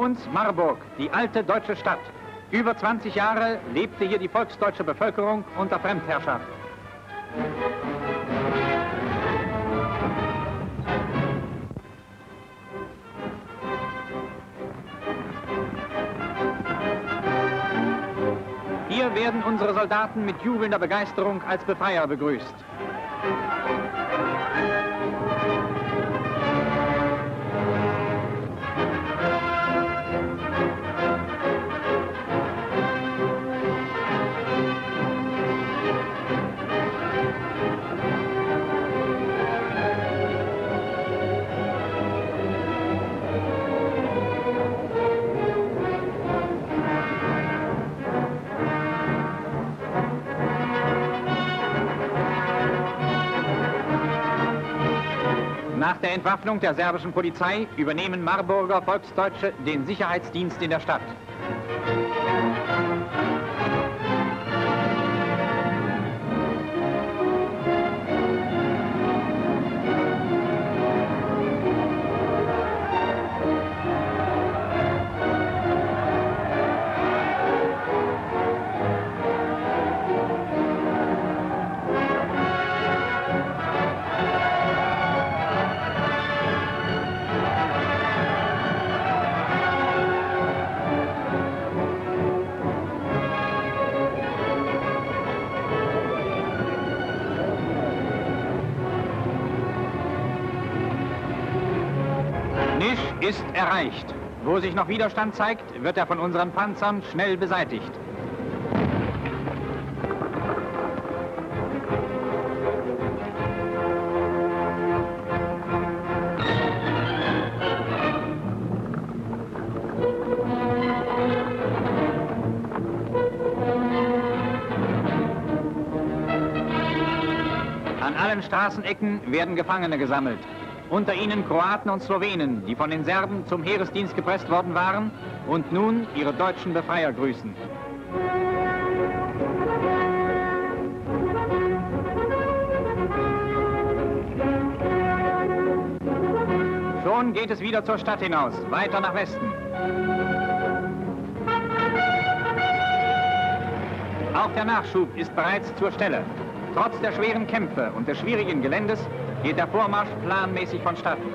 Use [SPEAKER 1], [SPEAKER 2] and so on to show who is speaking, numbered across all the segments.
[SPEAKER 1] uns Marburg, die alte deutsche Stadt. Über 20 Jahre lebte hier die volksdeutsche Bevölkerung unter Fremdherrschaft. Hier werden unsere Soldaten mit jubelnder Begeisterung als Befreier begrüßt. Nach der Entwaffnung der serbischen Polizei übernehmen Marburger Volksdeutsche den Sicherheitsdienst in der Stadt. Ist erreicht. Wo sich noch Widerstand zeigt, wird er von unseren Panzern schnell beseitigt. An allen Straßenecken werden Gefangene gesammelt. Unter ihnen Kroaten und Slowenen, die von den Serben zum Heeresdienst gepresst worden waren und nun ihre deutschen Befreier grüßen. Schon geht es wieder zur Stadt hinaus, weiter nach Westen. Auch der Nachschub ist bereits zur Stelle. Trotz der schweren Kämpfe und des schwierigen Geländes geht der Vormarsch planmäßig vonstatten.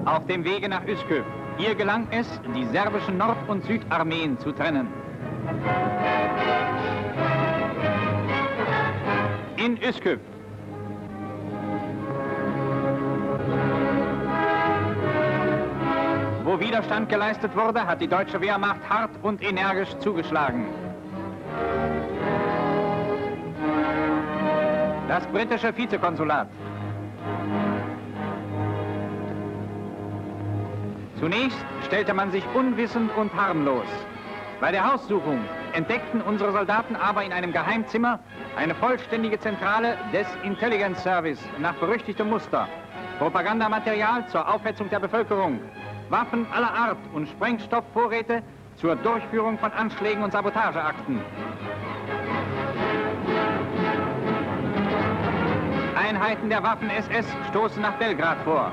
[SPEAKER 1] Auf dem Wege nach Jusque. Hier gelang es, die serbischen Nord- und Südarmeen zu trennen. In Jusque. Wo Widerstand geleistet wurde, hat die deutsche Wehrmacht hart und energisch zugeschlagen. Das britische Vizekonsulat. Zunächst stellte man sich unwissend und harmlos. Bei der Haussuchung entdeckten unsere Soldaten aber in einem Geheimzimmer eine vollständige Zentrale des Intelligence Service nach berüchtigtem Muster, Propagandamaterial zur Aufhetzung der Bevölkerung, Waffen aller Art und Sprengstoffvorräte zur Durchführung von Anschlägen und Sabotageakten. Einheiten der Waffen-SS stoßen nach Belgrad vor.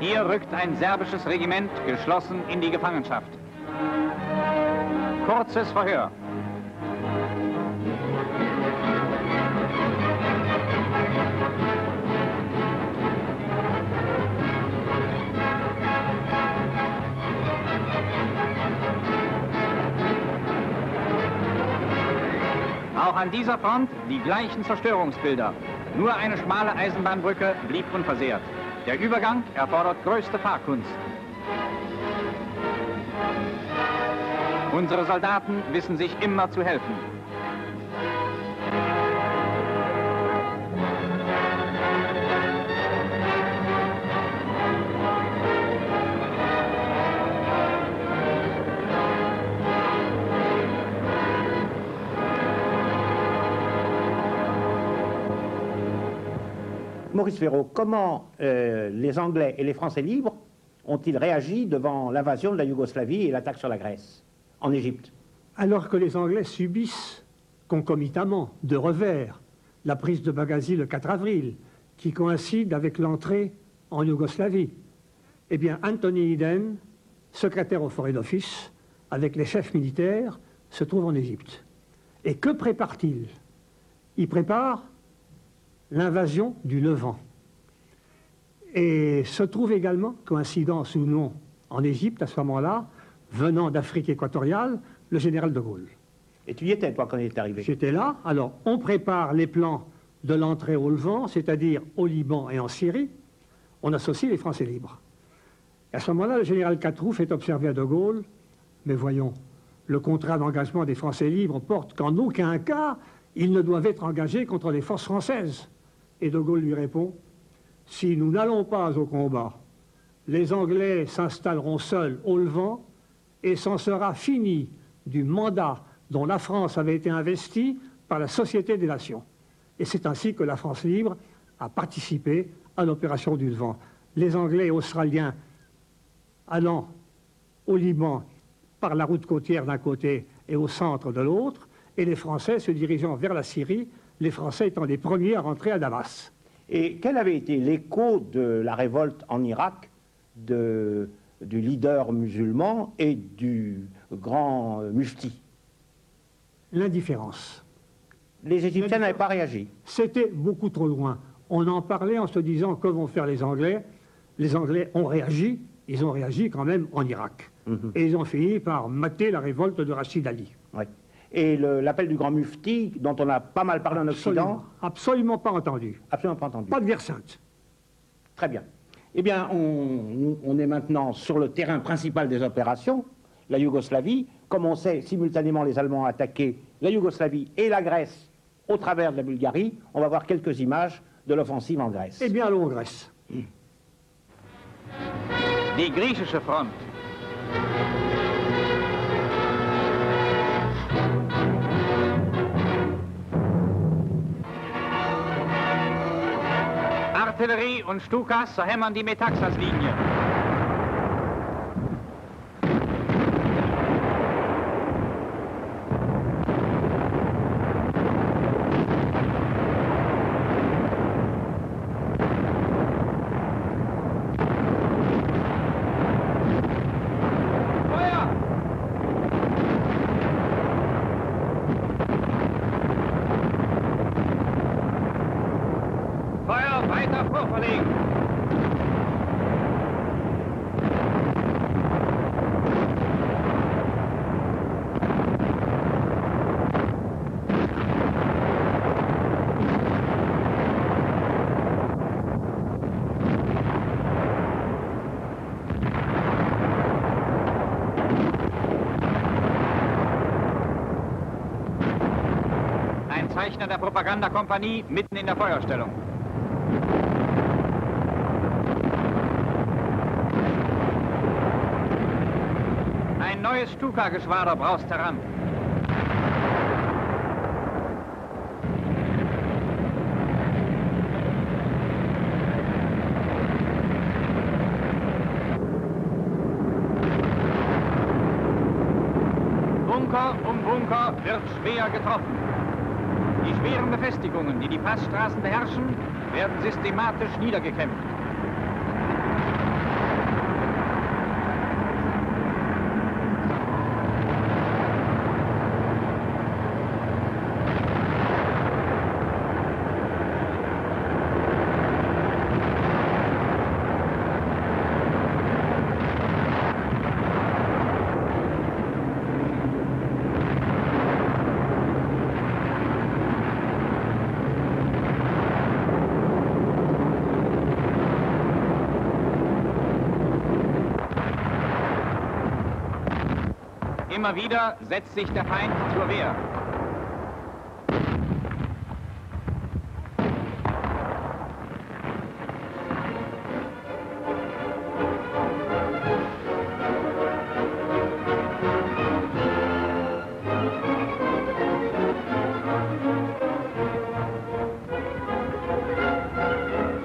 [SPEAKER 1] Hier rückt ein serbisches Regiment geschlossen in die Gefangenschaft. Kurzes Verhör. Auch an dieser Front die gleichen Zerstörungsbilder. Nur eine schmale Eisenbahnbrücke blieb unversehrt. Der Übergang erfordert größte Fahrkunst. Unsere Soldaten wissen sich immer zu helfen.
[SPEAKER 2] Maurice Ferraud, comment les Anglais et les Français libres ont-ils réagi devant l'invasion de la Yougoslavie et l'attaque sur la Grèce, en Égypte?
[SPEAKER 3] Alors que les Anglais subissent concomitamment, de revers, la prise de Benghazi le 4 avril, qui coïncide avec l'entrée en Yougoslavie, eh bien Anthony Eden, secrétaire au Foreign Office, avec les chefs militaires, se trouve en Égypte. Et que prépare-t-il? Il prépare l'invasion du Levant. Et se trouve également, coïncidence ou non, en Égypte à ce moment-là, venant d'Afrique équatoriale, le général de Gaulle.
[SPEAKER 2] Et tu y étais, toi, quand il est arrivé?
[SPEAKER 3] J'étais là. Alors, on prépare les plans de l'entrée au Levant, c'est-à-dire au Liban et en Syrie. On associe les Français libres. Et à ce moment-là, le général Catrouf fait observer à de Gaulle, mais voyons, le contrat d'engagement des Français libres porte qu'en aucun cas, ils ne doivent être engagés contre les forces françaises. Et de Gaulle lui répond, si nous n'allons pas au combat, les Anglais s'installeront seuls au Levant et c'en sera fini du mandat dont la France avait été investie par la Société des Nations. Et c'est ainsi que la France libre a participé à l'opération du Levant. Les Anglais et Australiens allant au Liban par la route côtière d'un côté et au centre de l'autre, et les Français se dirigeant vers la Syrie, les Français étant les premiers à rentrer à Damas.
[SPEAKER 2] Et quel avait été l'écho de la révolte en Irak du leader musulman et du grand mufti?
[SPEAKER 3] L'indifférence.
[SPEAKER 2] Les Égyptiens n'avaient pas réagi.
[SPEAKER 3] C'était beaucoup trop loin. On en parlait en se disant que vont faire les Anglais. Les Anglais ont réagi, ils ont réagi quand même en Irak. Et ils ont fini par mater la révolte de Rachid Ali.
[SPEAKER 2] Ouais. Et l'appel du grand mufti, dont on a pas mal parlé en Occident?
[SPEAKER 3] Absolument pas entendu.
[SPEAKER 2] Absolument pas entendu.
[SPEAKER 3] Pas de guerre sainte.
[SPEAKER 2] Très bien. Eh bien, on est maintenant sur le terrain principal des opérations, la Yougoslavie. Comme on sait, simultanément, les Allemands ont attaqué la Yougoslavie et la Grèce au travers de la Bulgarie. On va voir quelques images de l'offensive en Grèce.
[SPEAKER 3] Eh bien, allons en Grèce.
[SPEAKER 1] Die griechische Front. Artillerie und Stukas zerhämmern die Metaxas-Linie. Weiter vorverlegen. Ein Zeichner der Propagandakompanie mitten in der Feuerstellung. Ein neues Stuka-Geschwader braust heran. Bunker um Bunker wird schwer getroffen. Die schweren Befestigungen, die die Passstraßen beherrschen, werden systematisch niedergekämpft. Immer wieder setzt sich der Feind zur Wehr.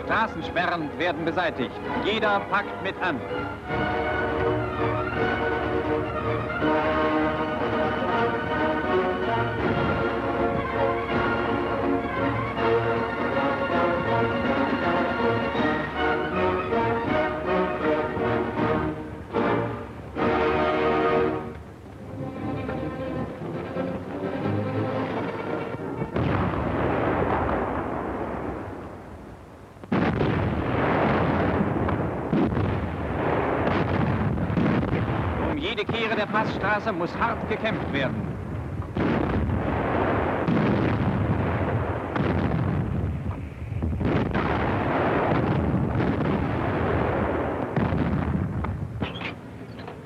[SPEAKER 1] Straßensperren werden beseitigt. Jeder packt mit an. Jede Kehre der Passstraße muss hart gekämpft werden.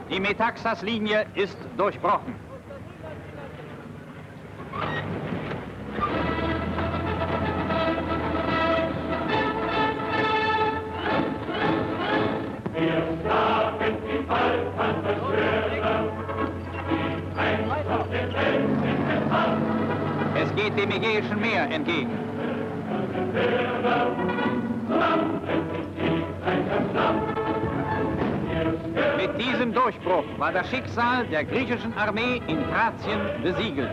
[SPEAKER 1] Die Metaxas-Linie ist durchbrochen. Es geht dem Ägäischen Meer entgegen. Mit diesem Durchbruch war das Schicksal der griechischen Armee in Thrazien besiegelt.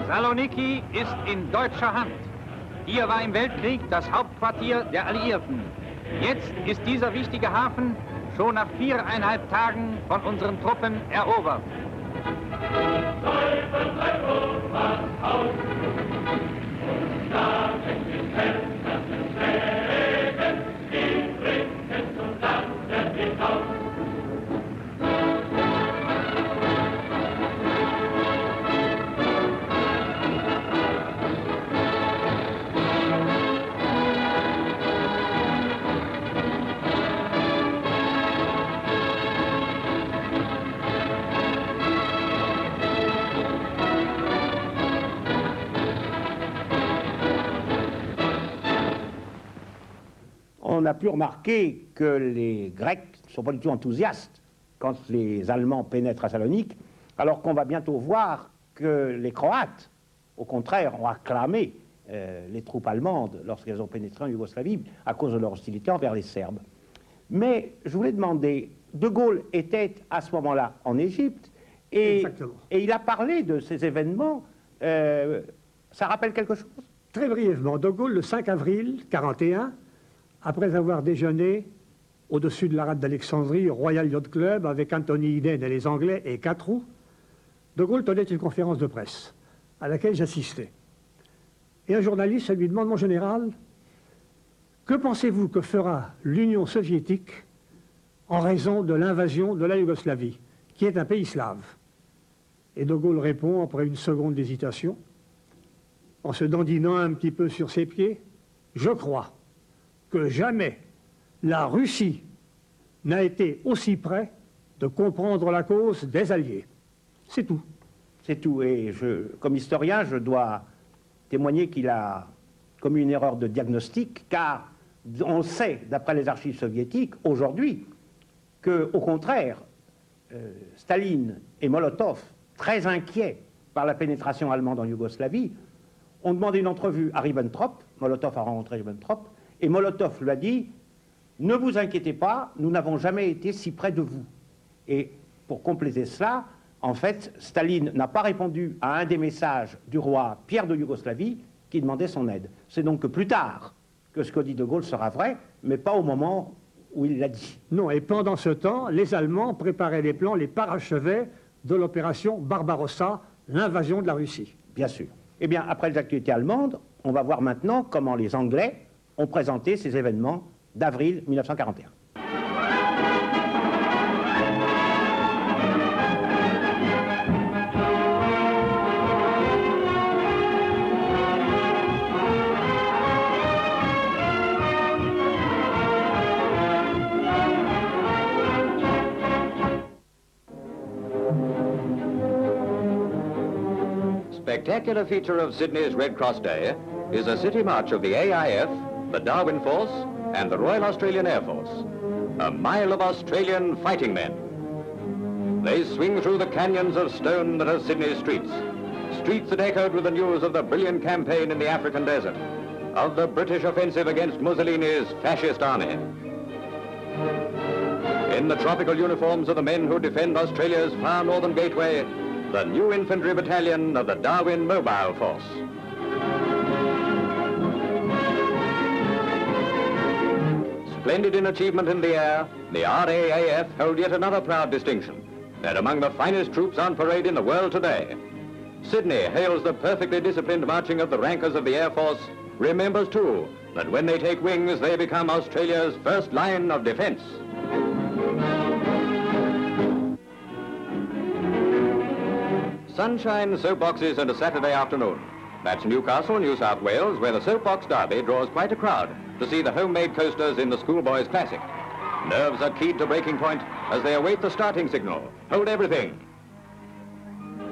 [SPEAKER 1] Saloniki ist in deutscher Hand. Hier war im Weltkrieg das Hauptquartier der Alliierten. Jetzt ist dieser wichtige Hafen schon nach 4,5 Tagen von unseren Truppen erobert.
[SPEAKER 2] On a pu remarquer que les Grecs ne sont pas du tout enthousiastes quand les Allemands pénètrent à Salonique, alors qu'on va bientôt voir que les Croates, au contraire, ont acclamé les troupes allemandes lorsqu'elles ont pénétré en Yougoslavie à cause de leur hostilité envers les Serbes. Mais je voulais demander, De Gaulle était à ce moment-là en Égypte et il a parlé de ces événements. Ça rappelle quelque chose?
[SPEAKER 3] Très brièvement, De Gaulle, le 5 avril 1941, après avoir déjeuné au-dessus de la rade d'Alexandrie, au Royal Yacht Club, avec Anthony Eden et les Anglais et Catroux, De Gaulle tenait une conférence de presse à laquelle j'assistais. Et un journaliste lui demande, mon général, que pensez-vous que fera l'Union soviétique en raison de l'invasion de la Yougoslavie, qui est un pays slave? Et De Gaulle répond, après une seconde d'hésitation, en se dandinant un petit peu sur ses pieds, je crois que jamais la Russie n'a été aussi près de comprendre la cause des Alliés. C'est tout.
[SPEAKER 2] C'est tout. Et comme historien, je dois témoigner qu'il a commis une erreur de diagnostic, car on sait, d'après les archives soviétiques, aujourd'hui, qu'au contraire, Staline et Molotov, très inquiets par la pénétration allemande en Yougoslavie, ont demandé une entrevue à Ribbentrop. Molotov a rencontré Ribbentrop, et Molotov lui a dit « Ne vous inquiétez pas, nous n'avons jamais été si près de vous ». Et pour compléter cela, en fait, Staline n'a pas répondu à un des messages du roi Pierre de Yougoslavie qui demandait son aide. C'est donc que plus tard que ce que dit De Gaulle sera vrai, mais pas au moment où il l'a dit.
[SPEAKER 3] Non, et pendant ce temps, les Allemands préparaient les plans, les parachevaient de l'opération Barbarossa, l'invasion de la Russie.
[SPEAKER 2] Bien sûr. Eh bien, après les actualités allemandes, on va voir maintenant comment les Anglais ont présenté ces événements d'avril 1941.
[SPEAKER 4] Spectacular feature of Sydney's Red Cross Day is a city march of the AIF, the Darwin Force, and the Royal Australian Air Force. A mile of Australian fighting men. They swing through the canyons of stone that are Sydney's streets. Streets that echoed with the news of the brilliant campaign in the African desert, of the British offensive against Mussolini's fascist army. In the tropical uniforms of the men who defend Australia's far northern gateway, the new infantry battalion of the Darwin Mobile Force. Splendid in achievement in the air, the RAAF hold yet another proud distinction. They're among the finest troops on parade in the world today. Sydney hails the perfectly disciplined marching of the rankers of the Air Force, remembers too that when they take wings, they become Australia's first line of defense. Sunshine soapboxes and a Saturday afternoon. That's Newcastle, New South Wales, where the soapbox derby draws quite a crowd to see the homemade coasters in the Schoolboys Classic. Nerves are keyed to breaking point as they await the starting signal. Hold everything.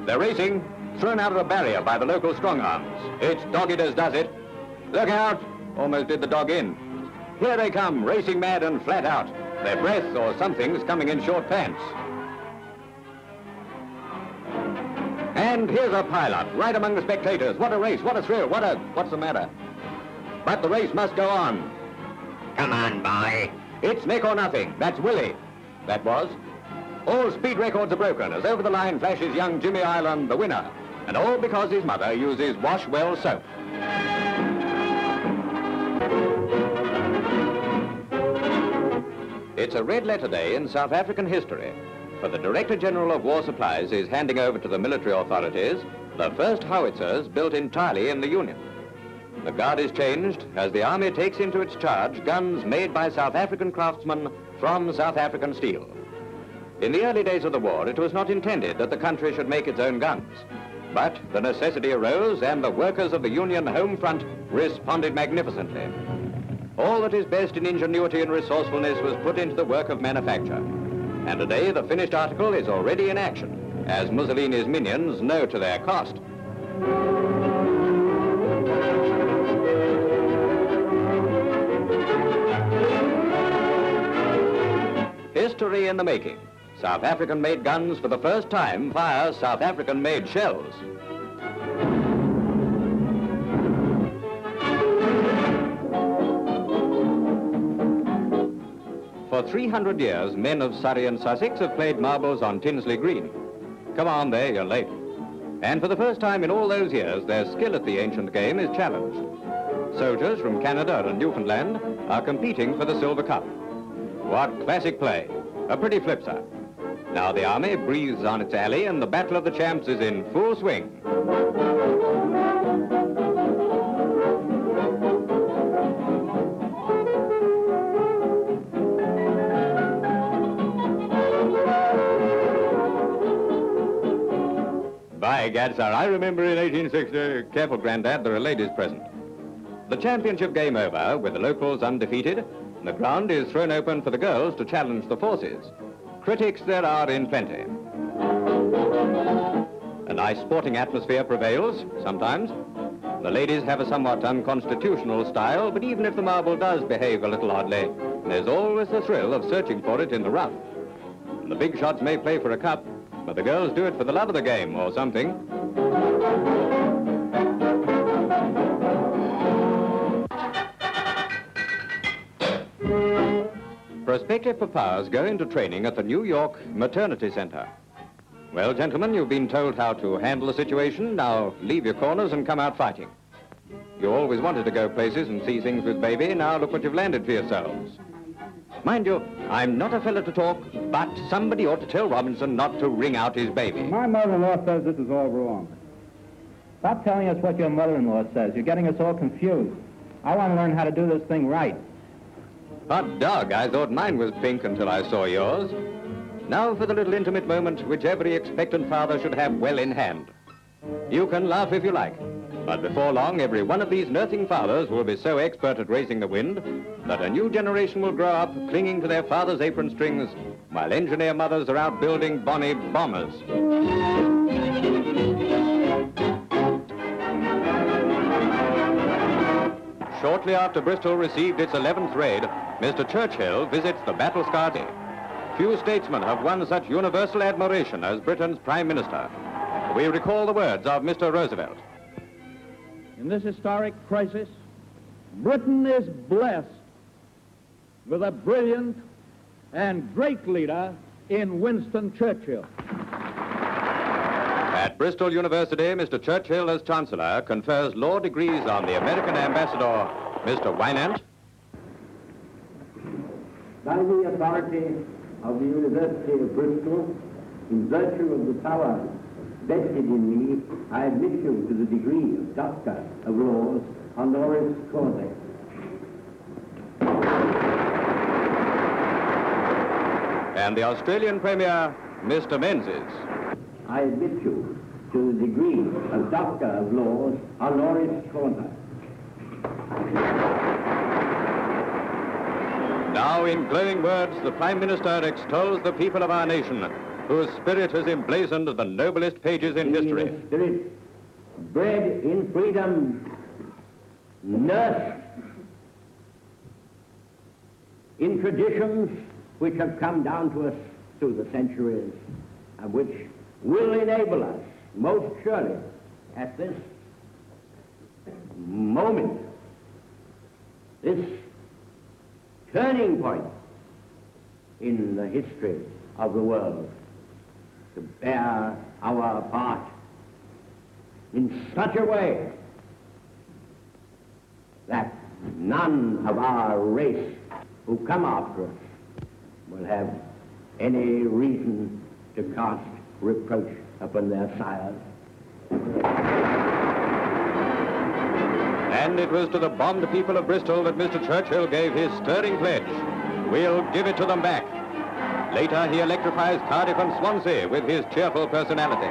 [SPEAKER 4] They're racing, thrown out of a barrier by the local strong arms. It's Dog does it. Look out! Almost did the dog in. Here they come, racing mad and flat out. Their breath or something's coming in short pants. And here's a pileup, right among the spectators. What a race, what a thrill, what's the matter? But the race must go on. Come on, boy. It's Nick or nothing. That's Willie. That was. All speed records are broken as over the line flashes young Jimmy Ireland, the winner. And all because his mother uses Wash Well soap. It's a red letter day in South African history. For the Director General of War Supplies is handing over to the military authorities the first howitzers built entirely in the Union. The guard is changed as the Army takes into its charge guns made by South African craftsmen from South African steel. In the early days of the war, it was not intended that the country should make its own guns. But the necessity arose and the workers of the Union home front responded magnificently. All that is best in ingenuity and resourcefulness was put into the work of manufacture. And today the finished article is already in action, as Mussolini's minions know to their cost. History in the making. South African-made guns for the first time fire South African-made shells. For 300 years, men of Surrey and Sussex have played marbles on Tinsley Green. Come on there, you're late. And for the first time in all those years, their skill at the ancient game is challenged. Soldiers from Canada and Newfoundland are competing for the Silver Cup. What classic play. A pretty flip, sir. Now the Army breathes on its alley and the Battle of the Champs is in full swing. By gad, sir, I remember in 1860... Careful, Grandad, there are ladies present. The championship game over, with the locals undefeated, the ground is thrown open for the girls to challenge the forces. Critics there are in plenty. A nice sporting atmosphere prevails, sometimes. The ladies have a somewhat unconstitutional style, but even if the marble does behave a little oddly, there's always the thrill of searching for it in the rough. And the big shots may play for a cup, but the girls do it for the love of the game or something. Prospective papas go into training at the New York Maternity Center. Well, gentlemen, you've been told how to handle the situation. Now leave your corners and come out fighting. You always wanted to go places and see things with baby. Now look what you've landed for yourselves. Mind you, I'm not a fella to talk, but somebody ought to tell Robinson not to wring out his baby.
[SPEAKER 5] My mother-in-law says this is all wrong. Stop telling us what your mother-in-law says. You're getting us all confused. I want to learn how to do this thing right.
[SPEAKER 4] Hot dog, I thought mine was pink until I saw yours. Now for the little intimate moment which every expectant father should have well in hand. You can laugh if you like, but before long every one of these nursing fathers will be so expert at raising the wind that a new generation will grow up clinging to their father's apron strings while engineer mothers are out building bonny bombers. Shortly after Bristol received its 11th raid, Mr. Churchill visits the battle-scarred city. Few statesmen have won such universal admiration as Britain's Prime Minister. We recall the words of Mr. Roosevelt.
[SPEAKER 5] In this historic crisis, Britain is blessed with a brilliant and great leader in Winston Churchill.
[SPEAKER 4] At Bristol University, Mr. Churchill, as Chancellor, confers law degrees on the American Ambassador, Mr. Wynant.
[SPEAKER 6] By the authority of the University of Bristol, in virtue of the power vested in me, I admit you to the degree of Doctor of Laws honoris causa.
[SPEAKER 4] And the Australian Premier, Mr. Menzies.
[SPEAKER 6] I admit you to the degree of Doctor of Laws honoris causa.
[SPEAKER 4] Now, in glowing words, the Prime Minister extols the people of our nation, whose spirit has emblazoned the noblest pages in history.
[SPEAKER 6] Spirit, bred in freedom, nursed in traditions which have come down to us through the centuries, and which will enable us, most surely, at this moment, this turning point in the history of the world, to bear our part in such a way that none of our race who come after us will have any reason to cast reproach upon their sires.
[SPEAKER 4] And it was to the bombed people of Bristol that Mr. Churchill gave his stirring pledge. We'll give it to them back. Later, he electrifies Cardiff and Swansea with his cheerful personality.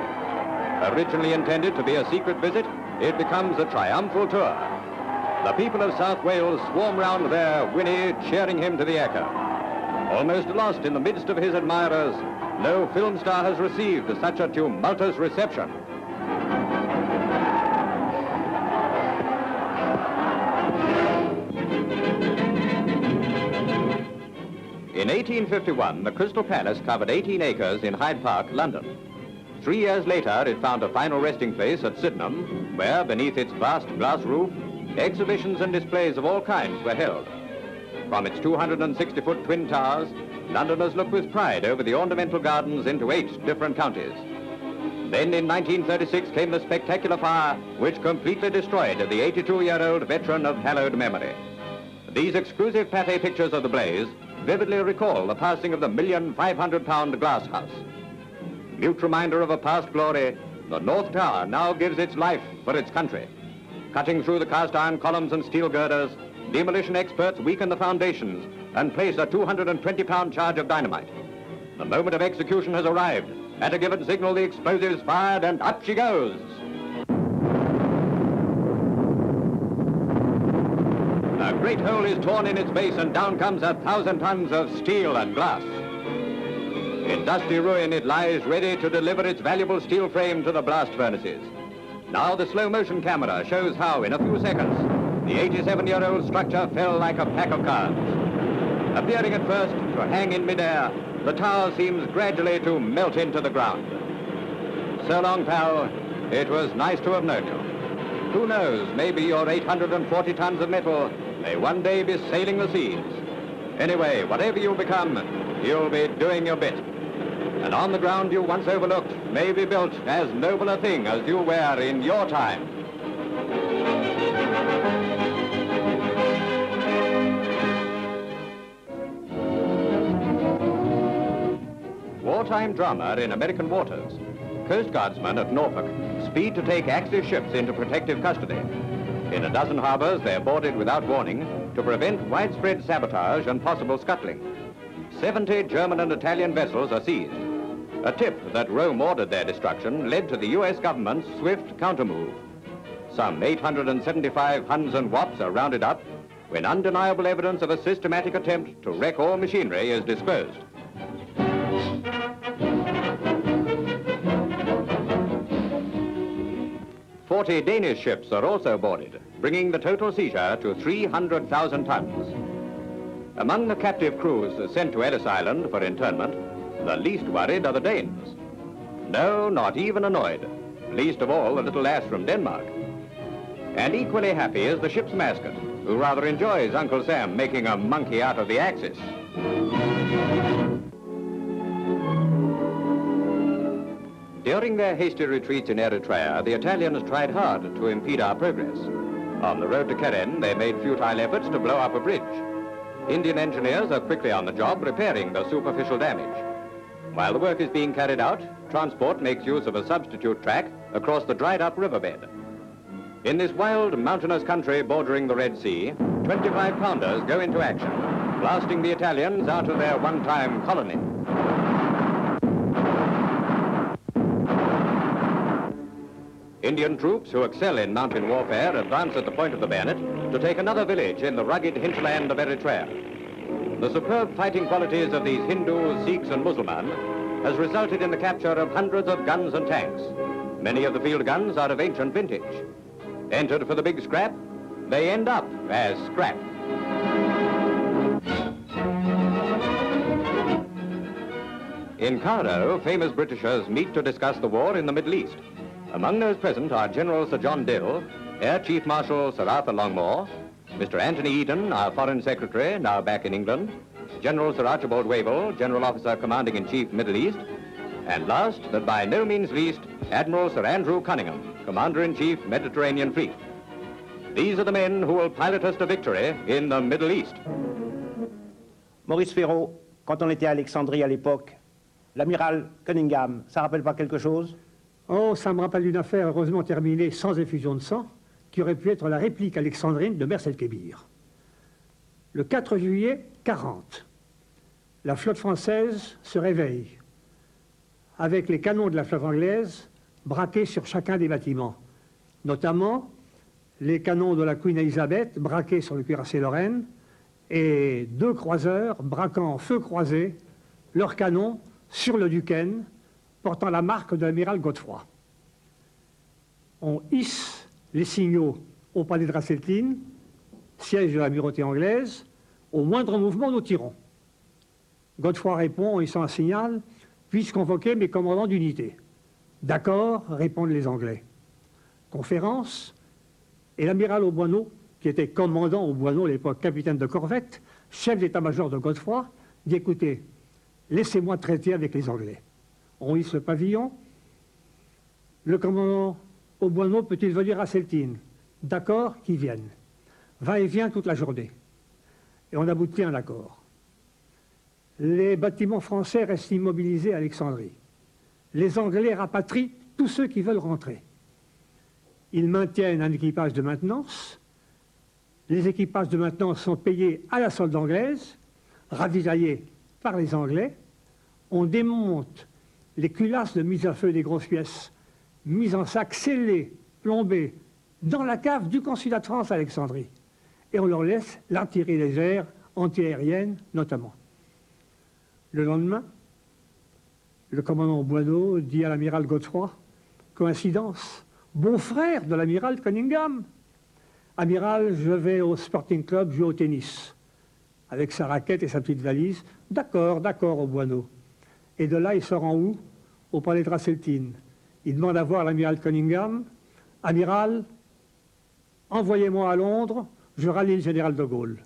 [SPEAKER 4] Originally intended to be a secret visit, it becomes a triumphal tour. The people of South Wales swarm round there, Winnie cheering him to the echo. Almost lost in the midst of his admirers, no film star has received such a tumultuous reception. In 1851, the Crystal Palace covered 18 acres in Hyde Park, London. 3 years later, it found a final resting place at Sydenham, where, beneath its vast glass roof, exhibitions and displays of all kinds were held. From its 260-foot twin towers, Londoners look with pride over the ornamental gardens into 8 different counties. Then in 1936 came the spectacular fire which completely destroyed the 82-year-old veteran of hallowed memory. These exclusive Pathé pictures of the blaze vividly recall the passing of the £1,500,000 glass house. Mute reminder of a past glory, the North Tower now gives its life for its country. Cutting through the cast iron columns and steel girders, demolition experts weaken the foundations and place a 220-pound charge of dynamite. The moment of execution has arrived. At a given signal, the explosive is fired, and up she goes. A great hole is torn in its base, and down comes 1,000 tons of steel and glass. In dusty ruin, it lies ready to deliver its valuable steel frame to the blast furnaces. Now the slow-motion camera shows how, in a few seconds, the 87-year-old structure fell like a pack of cards. Appearing at first to hang in midair, the tower seems gradually to melt into the ground. So long, pal. It was nice to have known you. Who knows, maybe your 840 tons of metal may one day be sailing the seas. Anyway, whatever you become, you'll be doing your bit. And on the ground you once overlooked may be built as noble a thing as you were in your time. Wartime drama in American waters. Coast Guardsmen at Norfolk speed to take Axis ships into protective custody. In a dozen harbors, they're boarded without warning to prevent widespread sabotage and possible scuttling. 70 German and Italian vessels are seized. A tip that Rome ordered their destruction led to the U.S. government's swift countermove. Some 875 Huns and Wops are rounded up when undeniable evidence of a systematic attempt to wreck all machinery is disclosed. "40 Danish ships are also boarded, bringing the total seizure to 300,000 tons. Among the captive crews sent to Ellis Island for internment, the least worried are the Danes. No, not even annoyed, least of all the little lass from Denmark. And equally happy is the ship's mascot, who rather enjoys Uncle Sam making a monkey out of the Axis. During their hasty retreats in Eritrea, the Italians tried hard to impede our progress. On the road to Keren, they made futile efforts to blow up a bridge. Indian engineers are quickly on the job repairing the superficial damage. While the work is being carried out, transport makes use of a substitute track across the dried-up riverbed. In this wild, mountainous country bordering the Red Sea, 25-pounders go into action, blasting the Italians out of their one-time colony. Indian troops who excel in mountain warfare advance at the point of the bayonet to take another village in the rugged hinterland of Eritrea. The superb fighting qualities of these Hindus, Sikhs and Muslims has resulted in the capture of hundreds of guns and tanks. Many of the field guns are of ancient vintage. Entered for the big scrap, they end up as scrap. In Cairo, famous Britishers meet to discuss the war in the Middle East. Among those present are General Sir John Dill, Air Chief Marshal Sir Arthur Longmore, Mr. Anthony Eden, our Foreign Secretary, now back in England, General Sir Archibald Wavell, General Officer Commanding-in-Chief, Middle East, and last, but by no means least, Admiral Sir Andrew Cunningham, Commander-in-Chief, Mediterranean Fleet. These are the men who will pilot us to victory in the Middle East.
[SPEAKER 2] Maurice Ferraud, quand on était à Alexandrie à l'époque, l'amiral Cunningham, ça rappelle pas quelque chose?
[SPEAKER 3] Oh, ça me rappelle une affaire heureusement terminée sans effusion de sang, qui aurait pu être la réplique alexandrine de Mers el-Kébir. Le 4 juillet 40, la flotte française se réveille, avec les canons de la flotte anglaise braqués sur chacun des bâtiments, notamment les canons de la Queen Elizabeth braqués sur le cuirassé Lorraine et 2 croiseurs braquant en feu croisé leurs canons sur le Duquesne, portant la marque de l'amiral Godefroy. On hisse les signaux au palais de Rasseltine, siège de l'amirauté anglaise. Au moindre mouvement, nous tirons. Godefroy répond en hissant un signal: puis-je convoquer mes commandants d'unité? D'accord, répondent les Anglais. Conférence, et l'amiral Auboineau, qui était commandant Auboineau à l'époque, capitaine de corvette, chef d'état-major de Godefroy, dit: écoutez, laissez-moi traiter avec les Anglais. On hisse le pavillon. Le commandant Auboineau peut-il venir à Celtine? D'accord, qu'il vienne. Va-et-vient toute la journée. Et on aboutit à un accord. Les bâtiments français restent immobilisés à Alexandrie. Les Anglais rapatrient tous ceux qui veulent rentrer. Ils maintiennent un équipage de maintenance. Les équipages de maintenance sont payés à la solde anglaise, ravitaillés par les Anglais. On démonte les culasses de mise à feu des grosses pièces, mises en sac, scellées, plombées, dans la cave du consulat de France à Alexandrie. Et on leur laisse l'artillerie légère, antiaérienne notamment. Le lendemain, le commandant Auboineau dit à l'amiral Godefroy: coïncidence, bon frère de l'amiral Cunningham. Amiral, je vais au Sporting Club jouer au tennis. Avec sa raquette et sa petite valise. D'accord, d'accord, Auboineau. Et de là, il se rend où? Au palais de Rasseltine. Il demande à voir l'amiral Cunningham. Amiral, envoyez-moi à Londres, je rallie le général de Gaulle.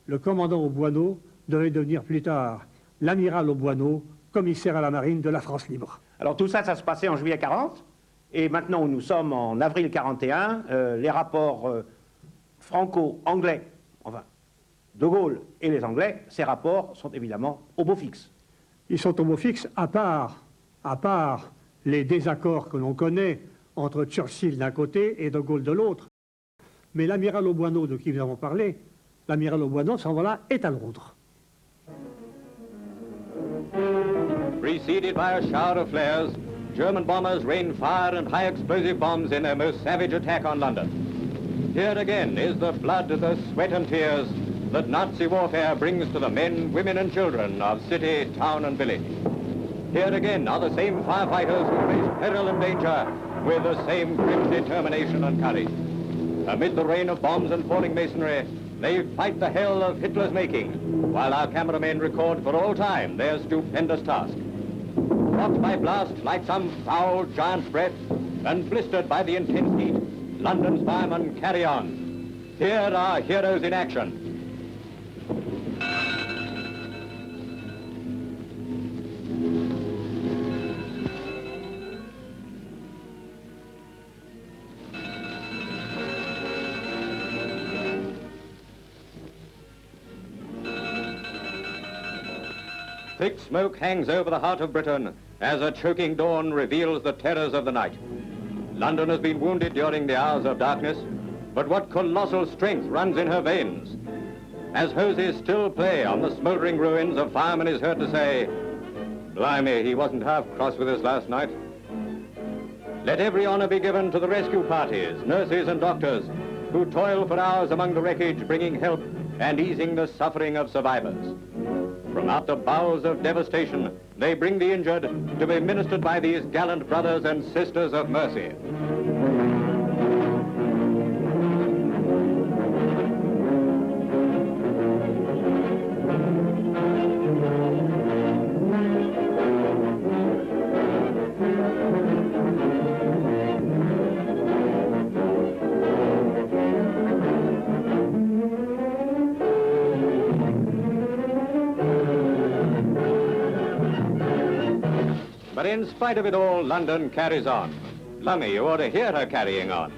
[SPEAKER 3] Le commandant Auboineau devait devenir plus tard l'amiral Auboineau, commissaire à la marine de la France libre.
[SPEAKER 2] Alors tout ça, ça se passait en juillet 40, et maintenant nous sommes en avril 41, les rapports franco-anglais, enfin, de Gaulle et les Anglais, ces rapports sont évidemment au beau fixe.
[SPEAKER 3] Ils sont au beau fixe, à part les désaccords que l'on connaît entre Churchill d'un côté et de Gaulle de l'autre. Mais l'amiral Auboineau, de qui nous avons parlé, l'amiral Auboineau, à ce moment-là, est à Londres.
[SPEAKER 4] Preceded by a shower of flares, German bombers rain fire and high explosive bombs in their most savage attack on London. Here again is the blood, the sweat and tears that Nazi warfare brings to the men, women and children of city, town and village. Here again are the same firefighters who face peril and danger with the same grim determination and courage. Amid the rain of bombs and falling masonry, they fight the hell of Hitler's making, while our cameramen record for all time their stupendous task. Rocked by blast like some foul giant's breath, and blistered by the intense heat, London's firemen carry on. Here are heroes in action. Thick smoke hangs over the heart of Britain as a choking dawn reveals the terrors of the night. London has been wounded during the hours of darkness, but what colossal strength runs in her veins. As hoses still play on the smouldering ruins, a fireman is heard to say, "Blimey, he wasn't half cross with us last night." Let every honor be given to the rescue parties, nurses and doctors, who toil for hours among the wreckage, bringing help and easing the suffering of survivors. From out the bowels of devastation, they bring the injured to be ministered by these gallant brothers and sisters of mercy. But in spite of it all, London carries on. Lummy, you ought to hear her carrying on.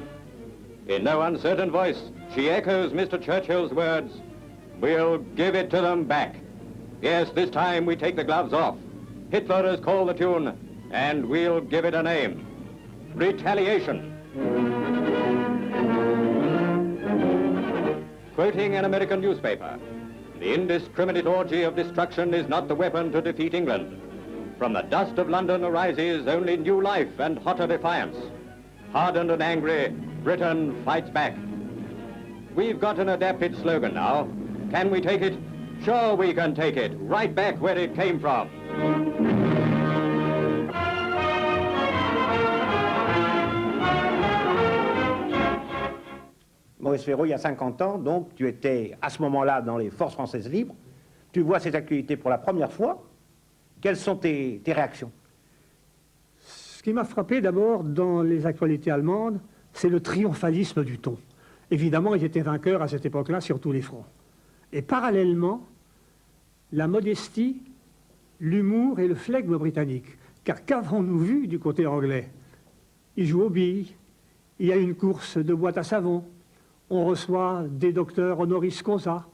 [SPEAKER 4] In no uncertain voice, she echoes Mr. Churchill's words, "We'll give it to them back." Yes, this time we take the gloves off. Hitler has called the tune, and we'll give it a name. Retaliation. Quoting an American newspaper, "The indiscriminate orgy of destruction is not the weapon to defeat England. From the dust of London arises only new life and hotter defiance. Hardened and angry, Britain fights back." We've got an adapted slogan now. Can we take it? Sure we can take it, right back where it came from.
[SPEAKER 2] Maurice Ferraud, il y a 50 ans, donc tu étais à ce moment-là dans les forces françaises libres. Tu vois ces actualités pour la première fois. Quelles sont tes réactions?
[SPEAKER 3] Ce qui m'a frappé d'abord dans les actualités allemandes, c'est le triomphalisme du ton. Évidemment, ils étaient vainqueurs à cette époque-là sur tous les fronts. Et parallèlement, la modestie, l'humour et le flegme britannique. Car qu'avons-nous vu du côté anglais? Ils jouent aux billes, il y a une course de boîte à savon, on reçoit des docteurs honoris causa.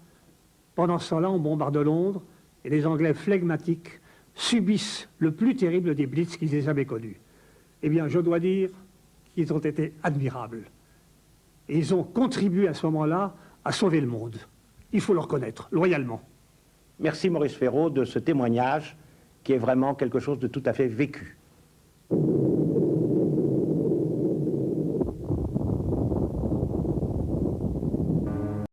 [SPEAKER 3] Pendant ce temps-là, on bombarde Londres, et les Anglais flegmatiques subissent le plus terrible des blitz qu'ils aient jamais connus. Eh bien, je dois dire qu'ils ont été admirables. Et ils ont contribué à ce moment-là à sauver le monde. Il faut le reconnaître, loyalement.
[SPEAKER 2] Merci Maurice Ferraud de ce témoignage qui est vraiment quelque chose de tout à fait vécu.